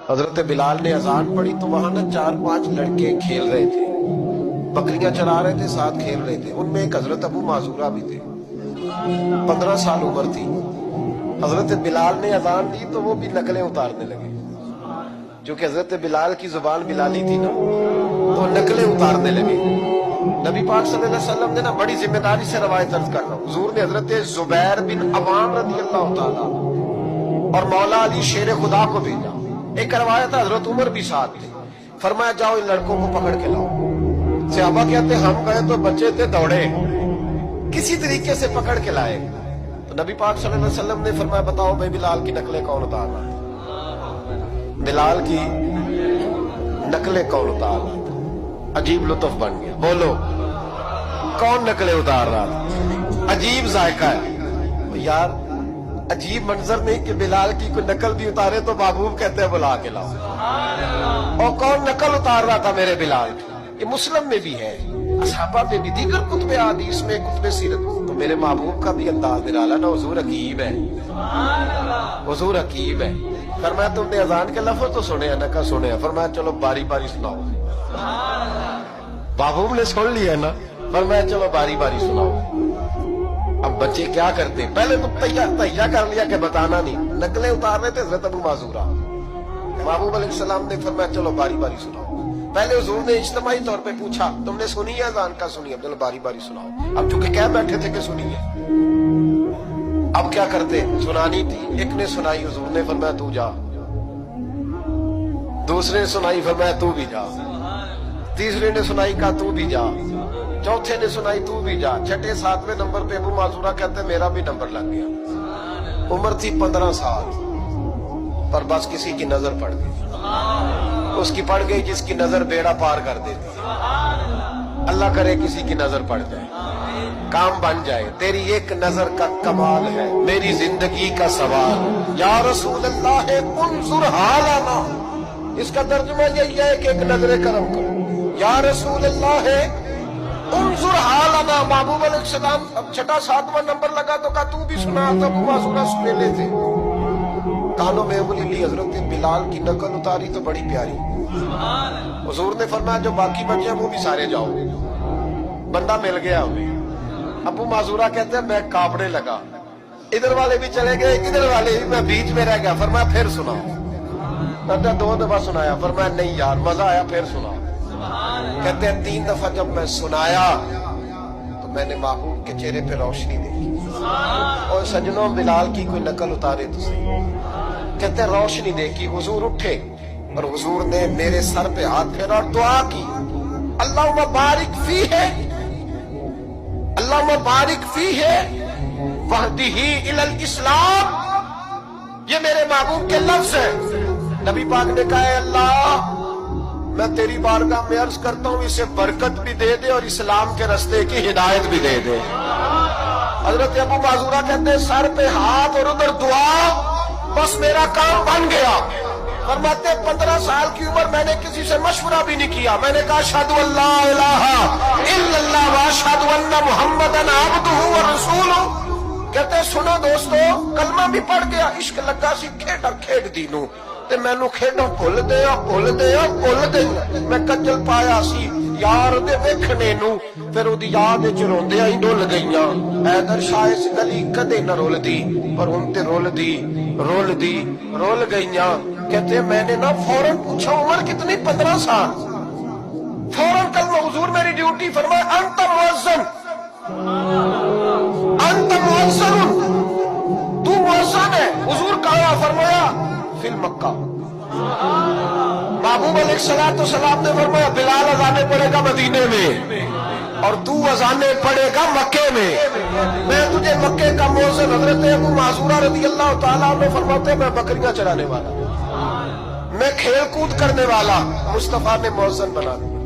حضرت بلال نے اذان پڑھی تو وہاں نا 4-5 لڑکے کھیل رہے تھے، بکریاں چرا رہے تھے، ساتھ کھیل رہے تھے. ان میں ایک حضرت ابو معذورہ بھی تھے، 15 سال عمر تھی. حضرت بلال نے اذان دی تو وہ بھی نقلیں اتارنے لگے، چونکہ حضرت بلال کی زبان بلالی تھی نا، تو نقلیں اتارنے لگے. نبی پاک صلی اللہ علیہ وسلم نے نا بڑی ذمہ داری سے روایت درج کر رہا ہوں، حضور نے حضرت زبیر بن عوام رضی اللہ تعالیٰ اور مولا علی شیر خدا کو بھیجا. ایک روایت ہے حضرت عمر بھی ساتھ تھے. فرمایا جاؤ ان لڑکوں کو پکڑ کے لاؤ. صحابہ کہتے ہم گئے تو بچے تھے دوڑے، کسی طریقے سے پکڑ کے لائے. تو نبی پاک صلی اللہ علیہ وسلم نے فرمایا بتاؤ بھائی بلال کی نقلیں کون اتار رہا تھا؟ بلال کی نقلیں کون اتار رہا تھا؟ عجیب لطف بن گیا. بولو کون نقلیں اتار رہا تھا؟ عجیب ذائقہ ہے یار. عجیب منظر نہیں کہ بلال کی کوئی نقل بھی اتارے تو محبوب کہتے ہیں بلا کے لاؤ. اور کون نقل اتار رہا تھا میرے بلال کی؟ یہ مسلم میں بھی ہے، اصحابہ میں بھی، دیگر کتب حدیث میں، کتب سیرت. تو میرے محبوب کا بھی انداز نرالا نا. حضور حکیم ہے، حضور حکیم ہے. فرمایا تم نے اذان کے لفظ تو سنے ہیں؟ نہ کہا سنے ہیں. فرمایا چلو باری باری سناؤ. محبوب نے سن لیا نا. فرمایا چلو باری باری سناؤ. اب بچے کیا کرتے؟ پہلے تو تہیا کر لیا کہ بتانا نہیں. نقلیں اتار رہے تھے حضرت ابو معذورہ. محبوب علیہ السلام نے فرمایا چلو باری باری سناؤ. پہلے حضور نے اجتماعی طور پہ پوچھا تم نے سنی ہے اذان کا؟ سنی ہے. چلو باری باری سناؤ. اب چونکہ کہہ بیٹھے تھے کہ سنی ہے، اب کیا کرتے؟ سنانی تھی. ایک نے سنائی، حضور نے فرمایا تو جا. دوسرے نے سنائی، فرمایا تو بھی جا. تیسرے نے سنائی، کہا تو بھی جا. چوتھے نے سنائی، تو بھی جا. چھٹے 7ویں نمبر پہ ابو معذورہ کہتے میرا بھی نمبر لگ گیا. عمر تھی 15 سال، پر بس کسی کی نظر پڑ گئی. اس کی پڑ گئی جس کی نظر بیڑا پار کر دیتی. اللہ کرے کسی کی نظر پڑ جائے، کام بن جائے. تیری ایک نظر کا کمال ہے، میری زندگی کا سوال. یا رسول اللہ انظر حالنا، اس کا ترجمہ یہی ہے کہ ایک نظر کرم کرو. یا رسول اللہ انظر حالنا. محبوب علیہ السلام اب چھٹا 7واں نمبر لگا تو کہا تو بھی سنا. تب معذورہ سنے لے تھے. کانوں میں انگلی لی، حضرت بلال کی نقل اتاری تو بڑی پیاری. حضور نے فرمایا جو باقی بچے ہیں وہ بھی سارے جاؤ. بندہ مل گیا ہمیں. ابو معذورہ کہتے ہیں میں کانپنے لگا. ادھر والے بھی چلے گئے، ادھر والے بھی، میں بیچ میں رہ گیا. فرمایا پھر سناؤ. 2 دفعہ سنایا. فرمایا نہیں یار مزہ آیا، پھر سناؤ. کہتے ہیں 3 دفعہ جب میں سنایا تو میں نے محبوب کے چہرے پہ روشنی دیکھی. اور سجنوں بلال کی کوئی نقل اتارے تو صحیح. کہتے ہیں روشنی دیکھی. حضور اٹھے اور حضور نے میرے سر پہ ہاتھ پھیرا اور دعا کی، اللہم بارک فیہ، اللہم بارک فیہ وہدہ الی الاسلام. یہ میرے محبوب کے لفظ ہیں. نبی پاک نے کہا ہے اللہ میں تیری بارگاہ میں عرض کرتا ہوں اسے برکت بھی دے دے اور اسلام کے رستے کی ہدایت بھی دے دے. حضرت ابو معذورہ کہتے ہیں سر پہ ہاتھ اور ادھر دعا، بس میرا کام بن گیا. فرماتے 15 سال کی عمر میں نے کسی سے مشورہ بھی نہیں کیا. میں نے کہا اشہد ان لا الہ الا اللہ واشہد ان محمدا عبدہ ورسولہ. کہتے ہیں سنو دوستو کلمہ بھی پڑھ گیا، عشق لگا سی کھیڈا کھیڈ دی نو تے مینوں کھیڈاں بھول دے. میں کجل پایا سی یار دے ویکھنے نو، پھر او دی یاد وچ روندیاں ہی ڈول گئیاں. حیدر شاہ اس گلی کدے نہ رولدی، پر ہن تے رول گئیاں. کہتے ہیں میں نے نا فوراً پوچھا عمر کتنی؟ 15 سال. فوراً کلمہ حضور میری ڈیوٹی. فرمایا انت مؤذن، انت مؤذن، تو مؤذن ہے. حضور کہا؟ فرمایا فی المکہ. محبوب علیہ السلام نے فرمایا بلال اذانے پڑے گا مدینے میں اور تو اذانے پڑے گا مکے میں. میں تجھے مکے کا مؤذن. حضرت ابو معذورہ رضی اللہ تعالیٰ عنہ فرماتے ہیں میں بکریاں چرانے والا، میں کھیل کود کرنے والا، مصطفیٰ نے مؤذن بنا دیا.